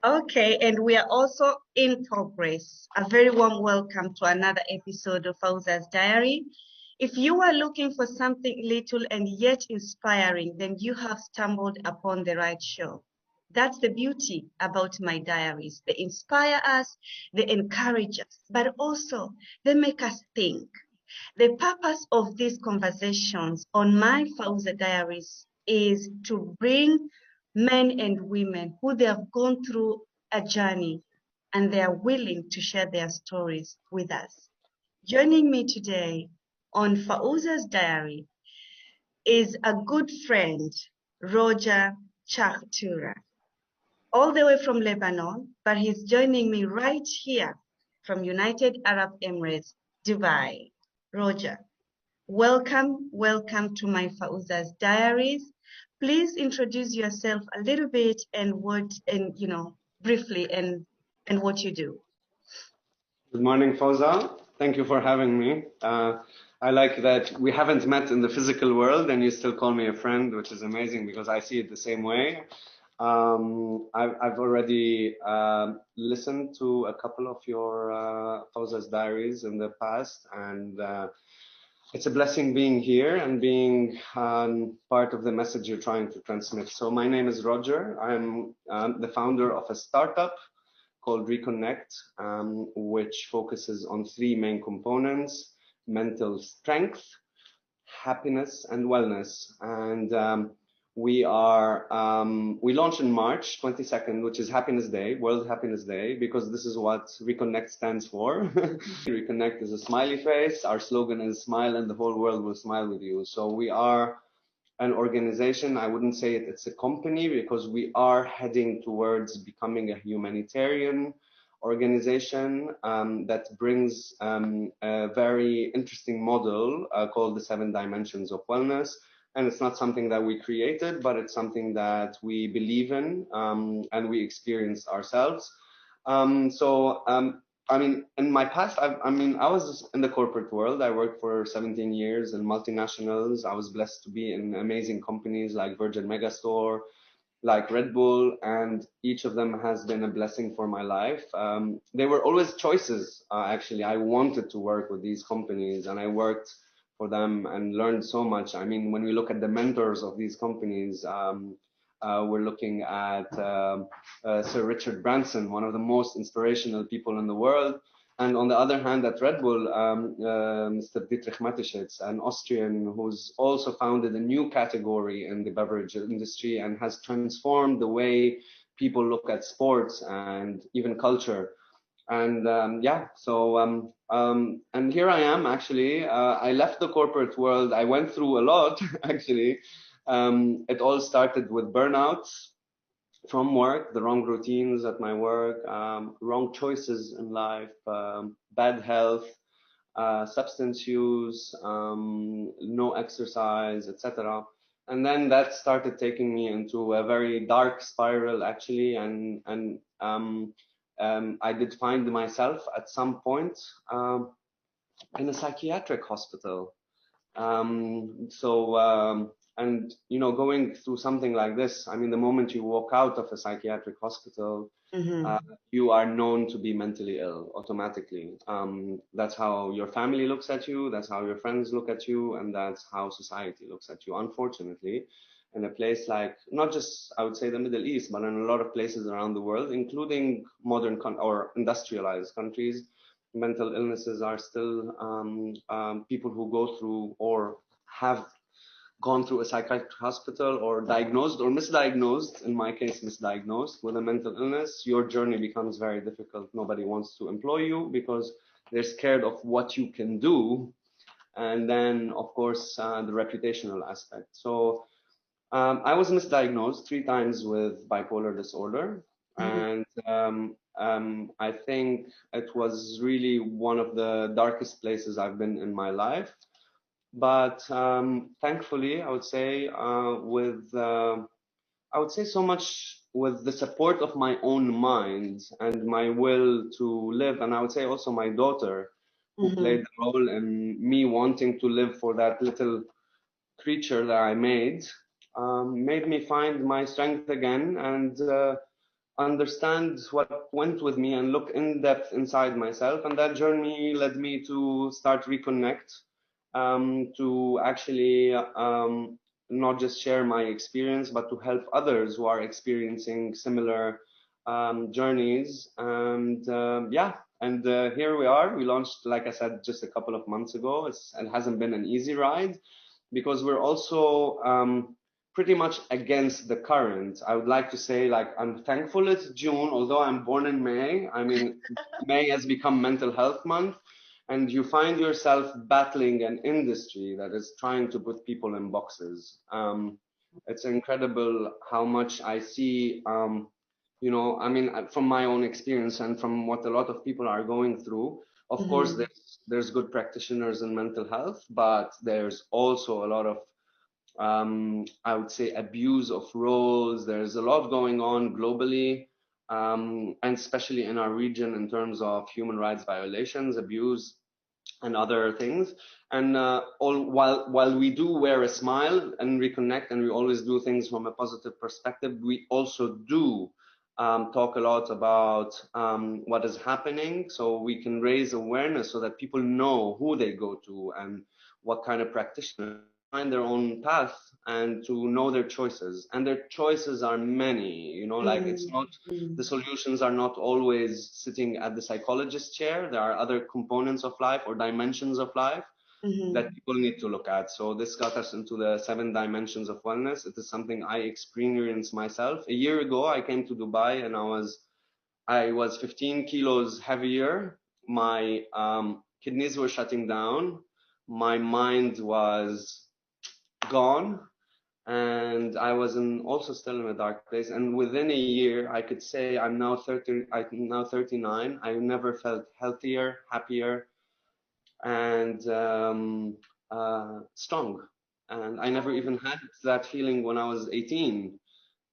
Okay, and we are also in progress. A very warm welcome to another episode of Fauza's Diary. If you are looking for something little and yet inspiring, then you have stumbled upon the right show. That's the beauty about my diaries. They inspire us, they encourage us, but also they make us think. The purpose of these conversations on my Fauza Diaries is to bring men and women who they have gone through a journey and they are willing to share their stories with us. Joining me today on Fauza's Diary is a good friend, Roger Chahtura, all the way from Lebanon, but he's joining me right here from United Arab Emirates, Dubai. Roger, welcome to my Fauza's Diaries. Please introduce yourself a little bit and briefly and what you do. Good morning, Fauza. Thank you for having me. I like that we haven't met in the physical world and you still call me a friend, which is amazing because I see it the same way. I've already listened to a couple of your Fauza's Diaries in the past, and it's a blessing being here and being part of the message you're trying to transmit. So my name is Roger. I'm the founder of a startup called Reconnect, which focuses on three main components: mental strength, happiness, and wellness. And we launched in March 22nd, which is Happiness Day, World Happiness Day, because this is what Reconnect stands for. Reconnect is a smiley face. Our slogan is smile and the whole world will smile with you. So we are an organization. I wouldn't say it's a company because we are heading towards becoming a humanitarian organization that brings a very interesting model called the 7 Dimensions of Wellness. And it's not something that we created, but it's something that we believe in and we experienced ourselves. I mean, in my past, I was in the corporate world. I worked for 17 years in multinationals. I was blessed to be in amazing companies like Virgin Megastore, like Red Bull, and each of them has been a blessing for my life. They were always choices, actually. I wanted to work with these companies and I worked for them and learned so much. I mean, when we look at the mentors of these companies, we're looking at Sir Richard Branson, one of the most inspirational people in the world. And on the other hand, at Red Bull, Mr. Dietrich Mateschitz, an Austrian who's also founded a new category in the beverage industry and has transformed the way people look at sports and even culture. And and here I am actually. I left the corporate world. I went through a lot actually. It all started with burnouts from work, the wrong routines at my work, wrong choices in life, bad health, substance use, no exercise, etc. And then that started taking me into a very dark spiral actually, and I did find myself at some point in a psychiatric hospital. And you know, going through something like this, I mean, the moment you walk out of a psychiatric hospital, you are known to be mentally ill automatically. That's how your family looks at you, that's how your friends look at you, and that's how society looks at you. Unfortunately, in a place like, not just, I would say, the Middle East, but in a lot of places around the world, including modern or industrialized countries, mental illnesses are still people who go through or have gone through a psychiatric hospital or diagnosed or misdiagnosed, in my case, misdiagnosed with a mental illness, your journey becomes very difficult. Nobody wants to employ you because they're scared of what you can do. And then, of course, the reputational aspect. So I was misdiagnosed 3 times with bipolar disorder. And I think it was really one of the darkest places I've been in my life. But thankfully, I would say I would say so much with the support of my own mind and my will to live, and I would say also my daughter, who played the role in me wanting to live for that little creature that I made me find my strength again. And understand what went with me and look in depth inside myself. And that journey led me to start reconnect, to actually not just share my experience, but to help others who are experiencing similar journeys. And yeah, and here we are. We launched, like I said, just a couple of months ago. It hasn't been an easy ride because we're also pretty much against the current. I would like to say, like, I'm thankful it's June, although I'm born in May. I mean, May has become Mental Health Month, and you find yourself battling an industry that is trying to put people in boxes. It's incredible how much I see. I mean, from my own experience and from what a lot of people are going through. Of course, Mm-hmm. there's good practitioners in mental health, but there's also a lot of I would say abuse of roles. There's a lot going on globally, and especially in our region in terms of human rights violations, abuse, and other things. And all while we do wear a smile and reconnect, and we always do things from a positive perspective, we also do talk a lot about what is happening, so we can raise awareness so that people know who they go to and what kind of practitioner find their own path and to know their choices. And their choices are many, like it's not Mm-hmm. the solutions are not always sitting at the psychologist chair. There are other components of life or dimensions of life that Mm-hmm. people need to look at. So this got us into the 7 dimensions of wellness. It is something I experienced myself. A year ago, I came to Dubai and I was 15 kilos heavier. My kidneys were shutting down. My mind was gone, and I was also still in a dark place. And within a year, I could say I'm now 30. I'm now 39. I never felt healthier, happier, and strong. And I never even had that feeling when I was 18.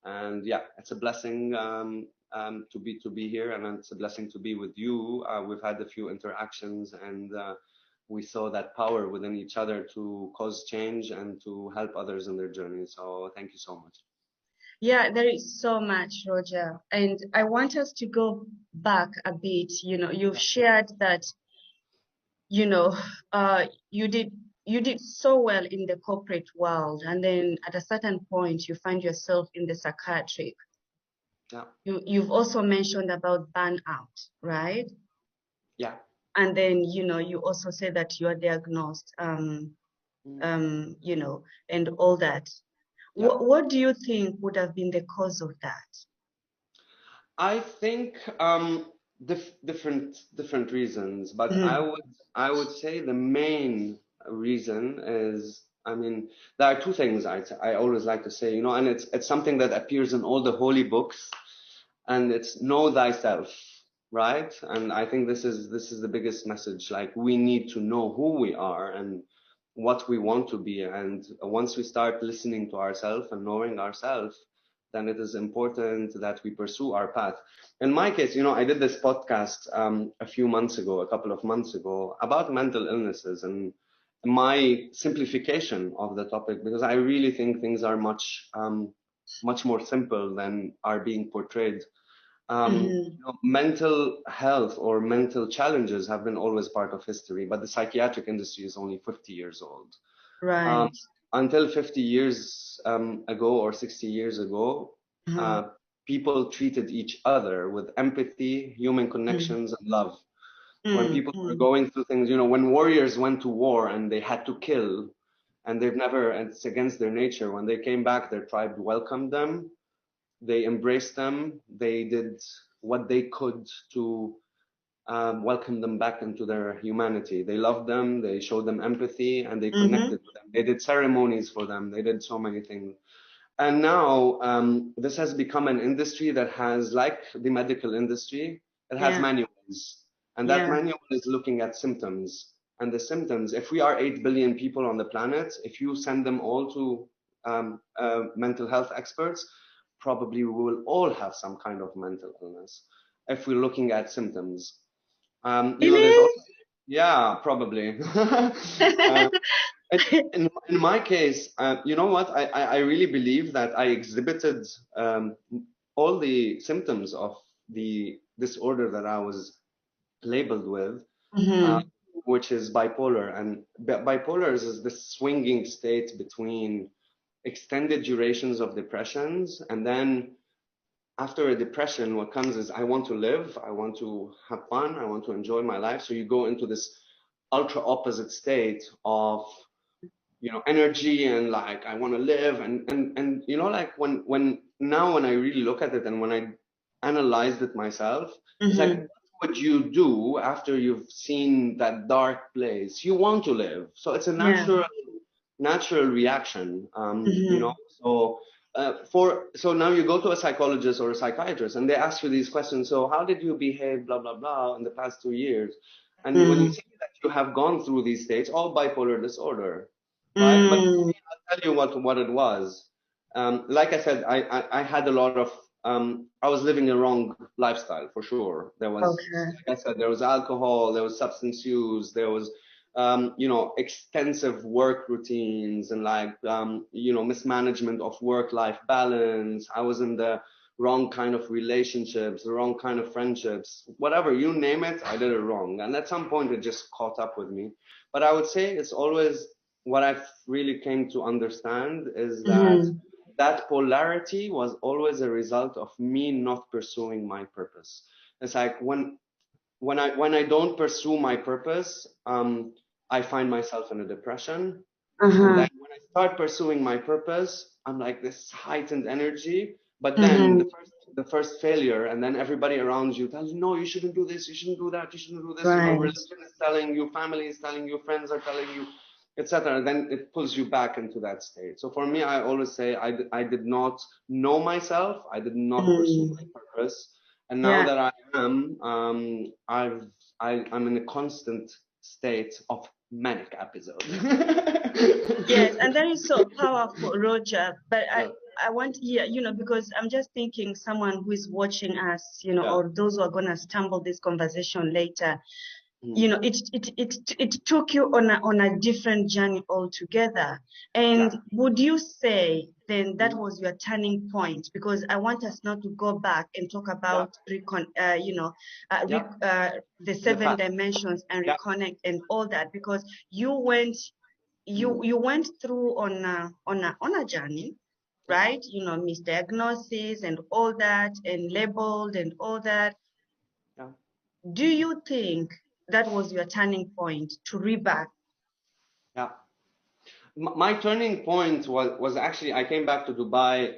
And yeah, it's a blessing to be here, and it's a blessing to be with you. We've had a few interactions, and we saw that power within each other to cause change and to help others in their journey. So thank you so much. Yeah, there is so much, Roger. And I want us to go back a bit. You've shared that, you know, you did so well in the corporate world, and then at a certain point you find yourself in the psychiatric. Yeah, You've also mentioned about burnout, right? yeah, And then, you also say that you are diagnosed, mm, and all that. yeah. What do you think would have been the cause of that? I think different reasons, but I Mm-hmm. would I would say the main reason is, I mean, there are two things I always like to say, and it's something that appears in all the holy books, and it's know thyself, right? And I think this is the biggest message. Like, we need to know who we are and what we want to be, and once we start listening to ourselves and knowing ourselves, then it is important that we pursue our path. In my case, I did this podcast a couple of months ago, about mental illnesses and my simplification of the topic, because I really think things are much more simple than are being portrayed. Mm-hmm. Mental health or mental challenges have been always part of history, but the psychiatric industry is only 50 years old. Um, Right. until 50 years ago or 60 years ago, Uh-huh. uh, people treated each other with empathy, human Mm-hmm. connections, and love. When people were Mm-hmm. going through things, when warriors went to war and they had to kill, and it's against their nature. When they came back, their tribe welcomed them, they embraced them, they did what they could to welcome them back into their humanity. They loved them, they showed them empathy, and they Mm-hmm. connected with them. They did ceremonies for them, they did so many things. And now this has become an industry that has, like the medical industry, it has Yeah. manuals. And that Yeah. manual is looking at symptoms. And the symptoms, if we are 8 billion people on the planet, if you send them all to mental health experts, probably we will all have some kind of mental illness if we're looking at symptoms. There's Really? also, yeah, probably. uh, in my case, you know what? I really believe that I exhibited all the symptoms of the disorder that I was labeled with, uh, Mm-hmm. which is bipolar. And bipolar is this swinging state between extended durations of depressions, and then after a depression, what comes is I want to live, I want to have fun, I want to enjoy my life. So you go into this ultra opposite state of energy and like I want to live and like when now when I really look at it and when I analyzed it myself, it's like Mm-hmm. what would you do after you've seen that dark place? You want to live, so it's a Yeah. natural reaction. Mm-hmm. So now you go to a psychologist or a psychiatrist and they ask you these questions. So how did you behave, blah blah blah, in the past 2 years? And when you Mm-hmm. see that you have gone through these states, all bipolar disorder, right? But Mm. I'll tell you what it was. Like I said, I had a lot of I was living a wrong lifestyle for sure. There was, Okay. like I said, there was alcohol, there was substance use, there was extensive work routines and like mismanagement of work-life balance. I was in the wrong kind of relationships, the wrong kind of friendships, whatever you name it, I did it wrong. And at some point, it just caught up with me. But I would say it's always what I've really came to understand is that Mm-hmm. that polarity was always a result of me not pursuing my purpose. It's like when I don't pursue my purpose, I find myself in a depression. And Uh-huh. then when I start pursuing my purpose, I'm like this heightened energy. But then Mm-hmm. the first failure, and then everybody around you tells you, no, you shouldn't do this, you shouldn't do that, you shouldn't do this. Right. Religion is telling you, family is telling you, friends are telling you, etc. Then it pulls you back into that state. So for me, I always say I did not know myself, I did not pursue Mm. my purpose, and now Yeah. that I am, I'm in a constant state of manic episode. Yes, and that is so powerful, Roger. But I, Yeah, I want, yeah, because I'm just thinking someone who is watching us, yeah, or those who are gonna stumble this conversation later, mm, it took you on a different journey altogether. And yeah, would you say then that mm, was your turning point? Because I want us now to go back and talk yeah, about yeah. the The seven past. dimensions and Yeah, reconnect and all that, because you went mm, you went through on a journey, yeah, right? Misdiagnosis and all that, and labeled and all that. yeah, Do you think that was your turning point to reback? yeah. My turning point was actually I came back to Dubai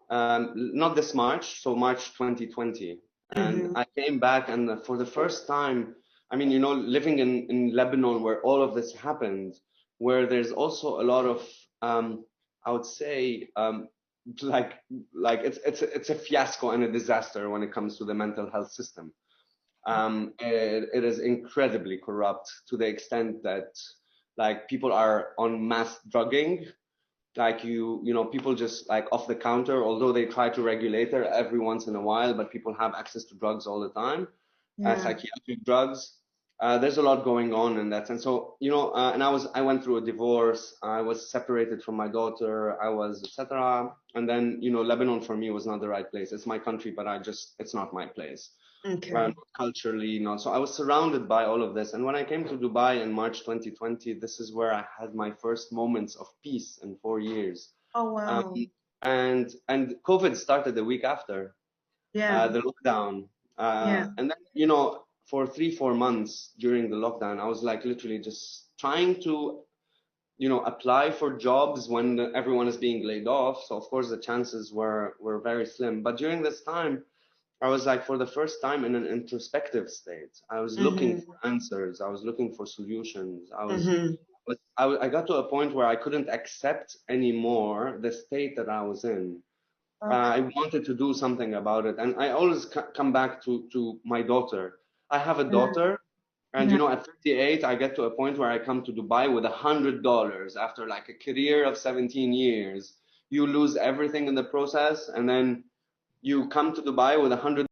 not this March, so March 2020. And Mm-hmm. I came back, and for the first time, I mean, living in Lebanon where all of this happened, where there's also a lot of, I would say, like, like it's a fiasco and a disaster when it comes to the mental health system. It is incredibly corrupt to the extent that, like, people are on mass drugging, like people just like off the counter, although they try to regulate it every once in a while, but people have access to drugs all the time, Yeah. psychiatric drugs. There's a lot going on in that sense. So and I went through a divorce, I was separated from my daughter, I was etc. And then Lebanon for me was not the right place. It's my country, but it's not my place. Okay. Culturally, not so. I was surrounded by all of this, and when I came to Dubai in March 2020, this is where I had my first moments of peace in 4 years. Oh Um, wow. and COVID started the week after Yeah. the lockdown, Yeah. and then for 3-4 months during the lockdown, I was like literally just trying to apply for jobs when everyone is being laid off. So of course the chances were very slim. But during this time, I was like, for the first time, in an introspective state. I was looking Mm-hmm. for answers. I was looking for solutions. Mm-hmm. I got to a point where I couldn't accept anymore the state that I was in. Okay. I wanted to do something about it, and I always come back to my daughter. I have a Yeah. daughter, and Yeah. at 38, I get to a point where I come to Dubai with $100 after like a career of 17 years. You lose everything in the process, and then you come to Dubai with $100